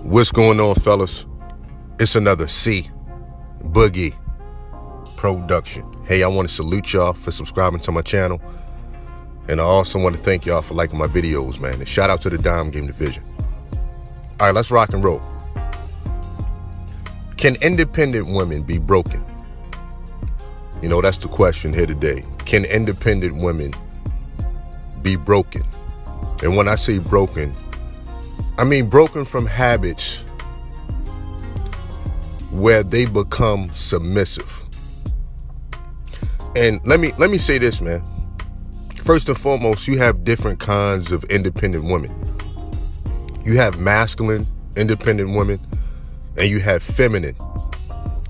What's going on, fellas? It's another Boogie production. Hey, I want to salute y'all for subscribing to my channel. And I also want to thank y'all for liking my videos, man. And shout out to the Dime Game Division. All right, let's rock and roll. Can independent women be broken? You know, that's the question here today. Can independent women be broken? And when I say broken, I mean broken from habits where they become submissive. And let me say this, man. First and foremost, you have different kinds of independent women. You have masculine independent women, and you have feminine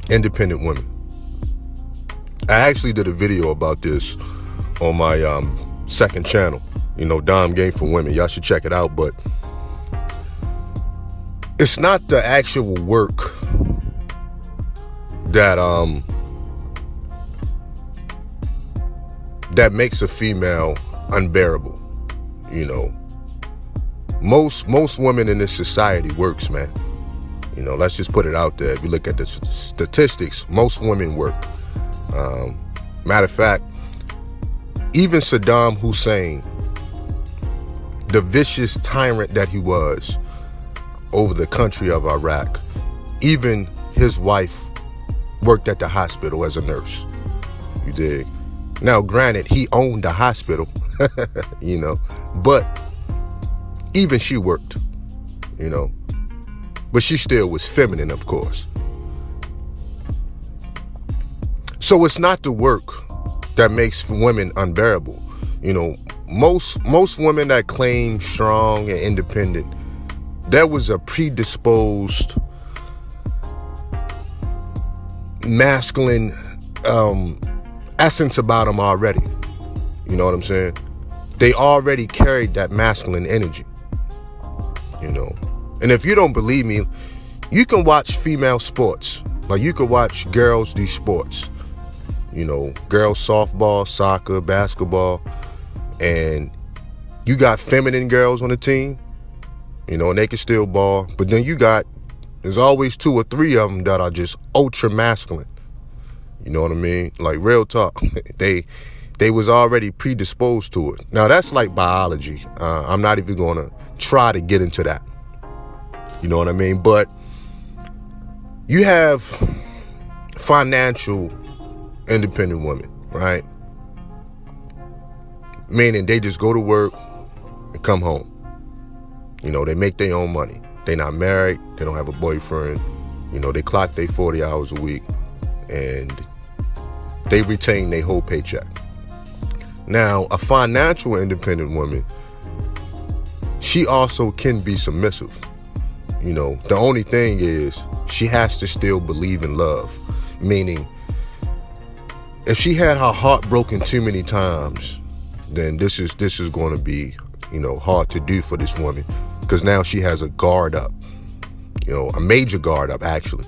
independent women. I actually did a video about this on my second channel, Dime Game for Women. Y'all should check it out, but it's not the actual work that makes a female unbearable. Most women in this society works, man. Let's just put it out there. If you look at the statistics, most women work. Matter of fact, even Saddam Hussein, the vicious tyrant that he was over the country of Iraq, even his wife worked at the hospital as a nurse. You dig? Now, granted, he owned the hospital, but even she worked, but she still was feminine, of course. So it's not the work that makes women unbearable. Most women that claim strong and independent, there was a predisposed masculine essence about them already. You know what I'm saying? They already carried that masculine energy. And if you don't believe me, you can watch female sports. Like, you can watch girls do sports. Girls softball, soccer, basketball, and you got feminine girls on the team, and they can still ball. But then there's always 2 or 3 of them that are just ultra masculine. You know what I mean? Like, real talk. They was already predisposed to it. Now, that's like biology. I'm not even going to try to get into that. You know what I mean? But you have financial independent women, right? Meaning they just go to work and come home. They make their own money. They not married. They don't have a boyfriend. They clock their 40 hours a week and they retain their whole paycheck. Now, a financial independent woman, she also can be submissive. The only thing is she has to still believe in love. Meaning, if she had her heart broken too many times, then this is going to be, hard to do for this woman, because now she has a guard up, a major guard up, actually.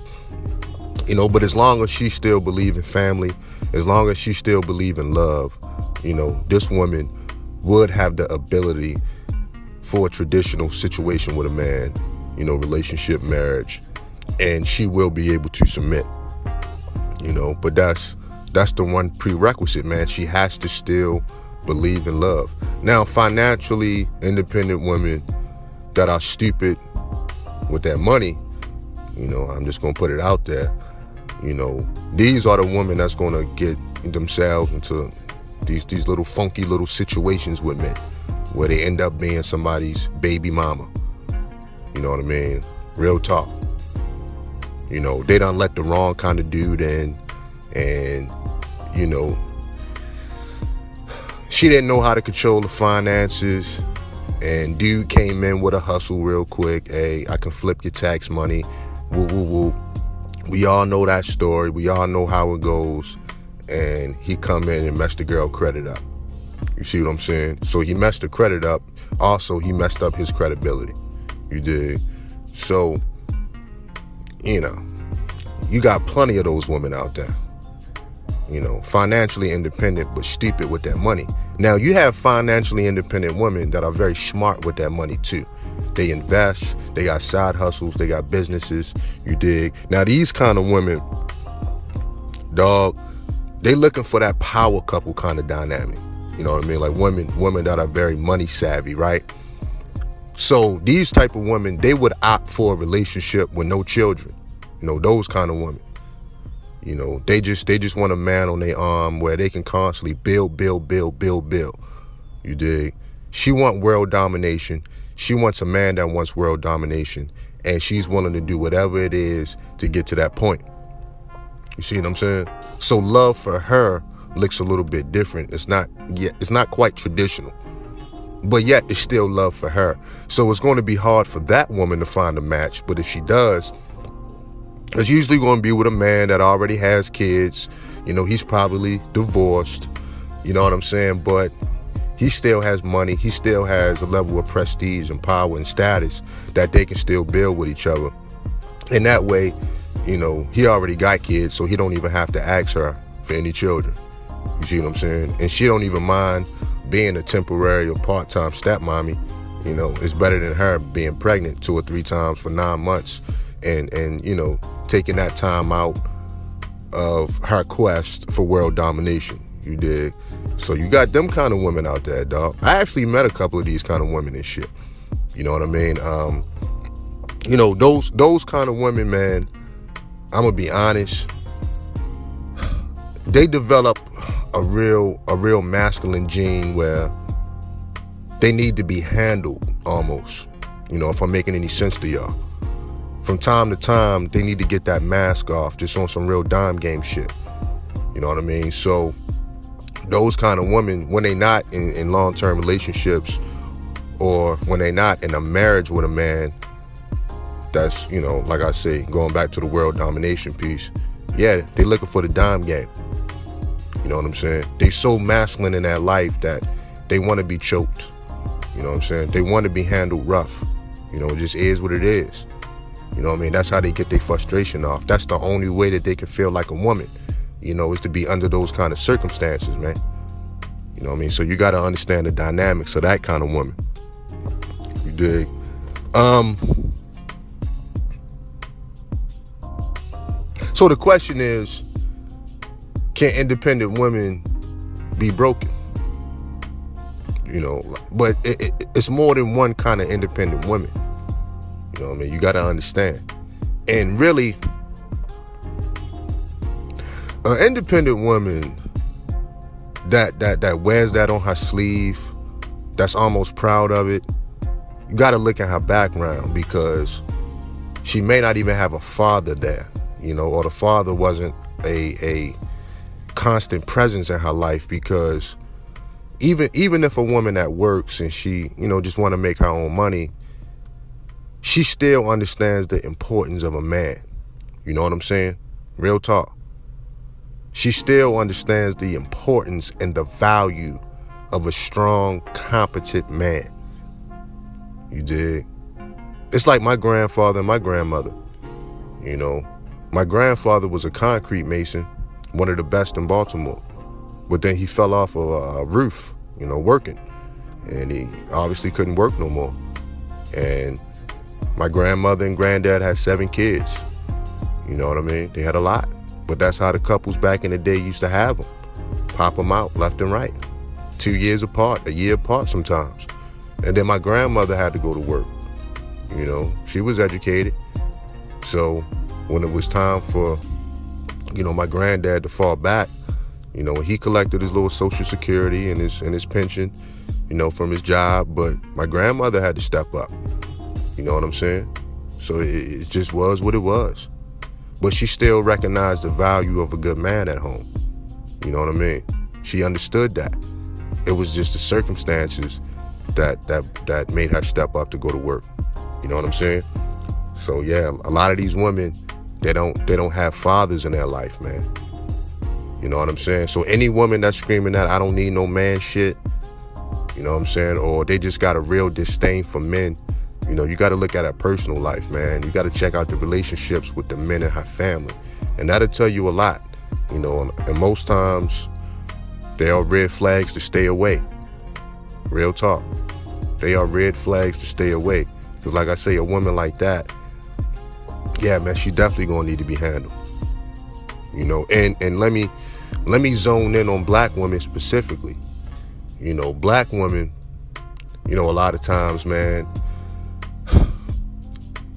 But as long as she still believes in family, as long as she still believes in love, this woman would have the ability for a traditional situation with a man, relationship, marriage, and she will be able to submit, but that's the one prerequisite, man. She has to still believe in love. Now, financially independent women that are stupid with their money, I'm just going to put it out there, these are the women that's going to get themselves into these little funky little situations with men where they end up being somebody's baby mama. You know what I mean? Real talk. They done let the wrong kind of dude in, and she didn't know how to control the finances, and dude came in with a hustle real quick. Hey, I can flip your tax money. Woo, woo, woo. We all know that story. We all know how it goes. And he come in and messed the girl credit up. You see what I'm saying? So he messed the credit up. Also, he messed up his credibility. You dig? So, you got plenty of those women out there. Financially independent, but stupid with their money. Now, you have financially independent women that are very smart with their money too. They invest, they got side hustles, they got businesses, you dig? Now these kind of women, dog, they looking for that power couple kind of dynamic. You know what I mean? Like women that are very money savvy, right? So these type of women, they would opt for a relationship with no children. You know, those kind of women. You know, they just want a man on their arm where they can constantly build. You dig? She want world domination. She wants a man that wants world domination, and she's willing to do whatever it is to get to that point. You see what I'm saying? So love for her looks a little bit different. It's not quite traditional, but yet it's still love for her. So it's going to be hard for that woman to find a match. But if she does, it's usually going to be with a man that already has kids. You know, he's probably divorced. You know what I'm saying? But he still has money. He still has a level of prestige and power and status that they can still build with each other. And that way, you know, he already got kids, so he don't even have to ask her for any children. You see what I'm saying? And she don't even mind being a temporary or part-time stepmommy. You know, it's better than her being pregnant 2 or 3 times for 9 months and you know, taking that time out of her quest for world domination. You dig? So you got them kind of women out there, dog. I actually met a couple of these kind of women and shit. You know what I mean? You know, those kind of women, man, I'm gonna be honest, they develop a real masculine gene where they need to be handled almost. You know, if I'm making any sense to y'all. From time to time, they need to get that mask off just on some real dime game shit. You know what I mean? So those kind of women, when they not in long-term relationships or when they not in a marriage with a man that's, you know, like I say, going back to the world domination piece, yeah, they looking for the dime game. You know what I'm saying? They so masculine in their life that they want to be choked. You know what I'm saying? They want to be handled rough. You know, it just is what it is. You know what I mean? That's how they get their frustration off. That's the only way that they can feel like a woman, you know, is to be under those kind of circumstances, man. You know what I mean? So you got to understand the dynamics of that kind of woman. You dig? So the question is, can independent women be broken? You know, but it's more than one kind of independent women. You know what I mean? You got to understand. And really, an independent woman that wears that on her sleeve, that's almost proud of it, you got to look at her background, because she may not even have a father there, you know, or the father wasn't a constant presence in her life. Because even if a woman that works and she, you know, just want to make her own money, she still understands the importance of a man. You know what I'm saying? Real talk. She still understands the importance and the value of a strong, competent man. You dig? It's like my grandfather and my grandmother. You know, my grandfather was a concrete mason, one of the best in Baltimore. But then he fell off a roof, you know, working. And he obviously couldn't work no more. And my grandmother and granddad had 7 kids. You know what I mean? They had a lot. But that's how the couples back in the day used to have them. Pop them out left and right. 2 years apart, a year apart sometimes. And then my grandmother had to go to work. You know, she was educated. So when it was time for, you know, my granddad to fall back, you know, he collected his little Social Security and his pension, you know, from his job. But my grandmother had to step up. You know what I'm saying? So it just was what it was. But she still recognized the value of a good man at home. You know what I mean? She understood that. It was just the circumstances that made her step up to go to work. You know what I'm saying? So yeah, a lot of these women, they don't have fathers in their life, man. You know what I'm saying? So any woman that's screaming that I don't need no man shit, you know what I'm saying? Or they just got a real disdain for men. You know, you got to look at her personal life, man. You got to check out the relationships with the men in her family. And that'll tell you a lot, you know. And most times, they are red flags to stay away. Real talk. They are red flags to stay away. Because like I say, a woman like that, yeah, man, she definitely gonna need to be handled. You know, and let me zone in on black women specifically. You know, black women, you know, a lot of times, man,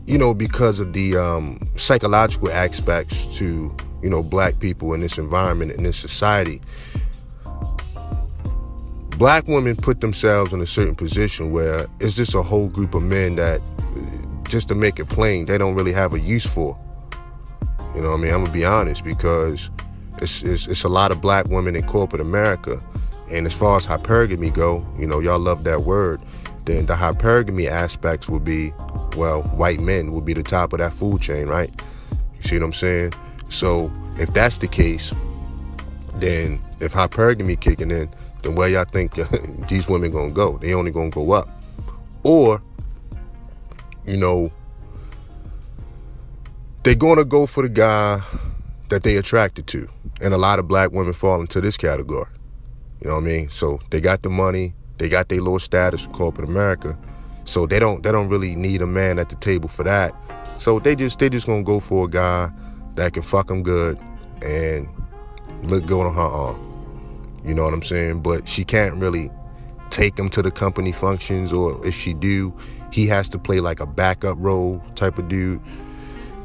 you know, because of the psychological aspects to, you know, black people in this environment, in this society, black women put themselves in a certain position where it's just a whole group of men that, just to make it plain, they don't really have a use for. You know what I mean? I'm gonna be honest, because it's a lot of black women in corporate America. And as far as hypergamy go, you know, y'all love that word, then the hypergamy aspects would be, well, white men would be the top of that food chain, right? You see what I'm saying? So if that's the case, then if hypergamy kicking in, then where y'all think these women gonna go? They only gonna go up. Or, you know, they're gonna go for the guy that they attracted to. And a lot of black women fall into this category. You know what I mean? So they got the money, they got their low status in corporate America. So they don't really need a man at the table for that. So they just gonna go for a guy that can fuck them good and look good on her arm. You know what I'm saying? But she can't really take him to the company functions, or if she do, he has to play like a backup role type of dude.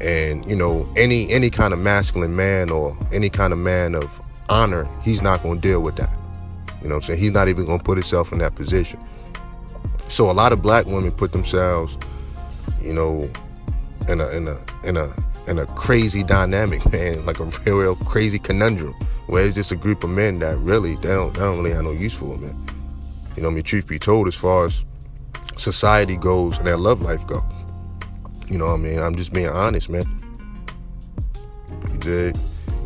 And, you know, any kind of masculine man or any kind of man of honor, he's not going to deal with that. You know what I'm saying? He's not even going to put himself in that position. So a lot of black women put themselves, you know, in a crazy dynamic, man, like a real crazy conundrum, where it's just a group of men that really, they don't really have no use for them, man. You know what I mean? Truth be told, as far as society goes and their love life go. You know what I mean? I'm just being honest, man. You dig?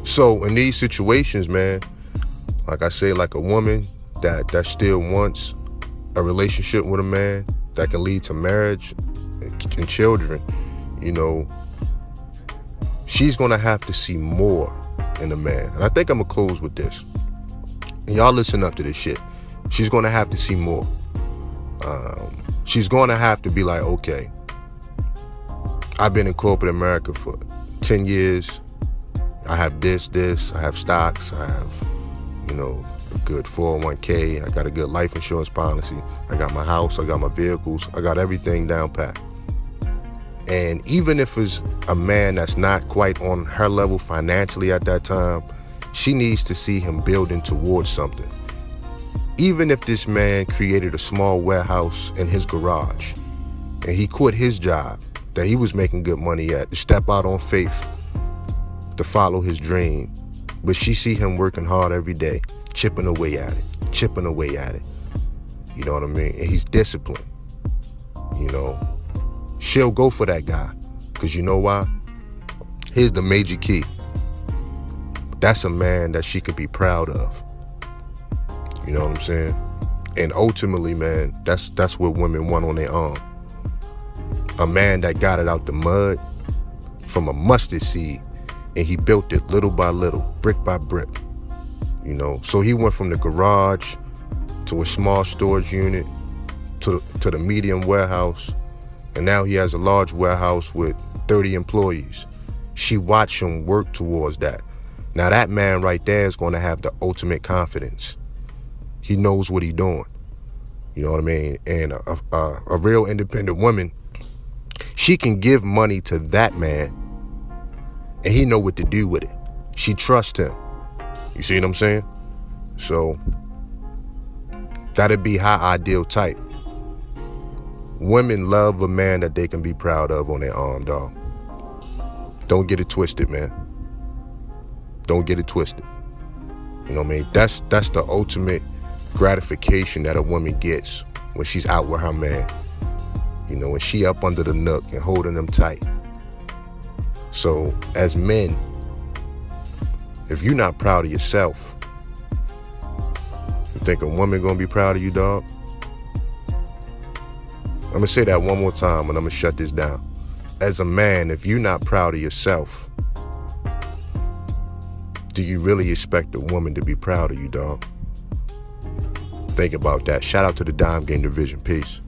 So in these situations, man, like I say, like a woman that still wants a relationship with a man that can lead to marriage and children, you know, she's gonna have to see more in a man. And I think I'm gonna close with this. And y'all listen up to this shit. She's gonna have to see more. She's gonna have to be like, okay, I've been in corporate America for 10 years. I have this, I have stocks, I have, you know, a good 401k, I got a good life insurance policy, I got my house, I got my vehicles, I got everything down pat. And even if it's a man that's not quite on her level financially at that time, she needs to see him building towards something. Even if this man created a small warehouse in his garage and he quit his job that he was making good money at to step out on faith to follow his dream, but she see him working hard every day, chipping away at it. You know what I mean? And he's disciplined. You know, she'll go for that guy, because you know why? Here's the major key. That's a man that she could be proud of. You know what I'm saying? And ultimately, man, that's what women want on their arm. A man that got it out the mud from a mustard seed, and he built it little by little, brick by brick. You know, so he went from the garage to a small storage unit to the medium warehouse, and now he has a large warehouse with 30 employees. She watched him work towards that. Now that man right there is going to have the ultimate confidence. He knows what he's doing. You know what I mean? And a real independent woman, she can give money to that man and he know what to do with it. She trusts him. You see what I'm saying? So that'd be her ideal type. Women love a man that they can be proud of on their arm, dog. Don't get it twisted, man. Don't get it twisted. You know what I mean? That's the ultimate gratification that a woman gets when she's out with her man. You know, when she up under the nook and holding them tight. So as men, if you're not proud of yourself, you think a woman gonna be proud of you, dog? I'm gonna say that one more time and I'm gonna shut this down. As a man, if you're not proud of yourself, do you really expect a woman to be proud of you, dog? Think about that. Shout out to the Dime Game Division. Peace.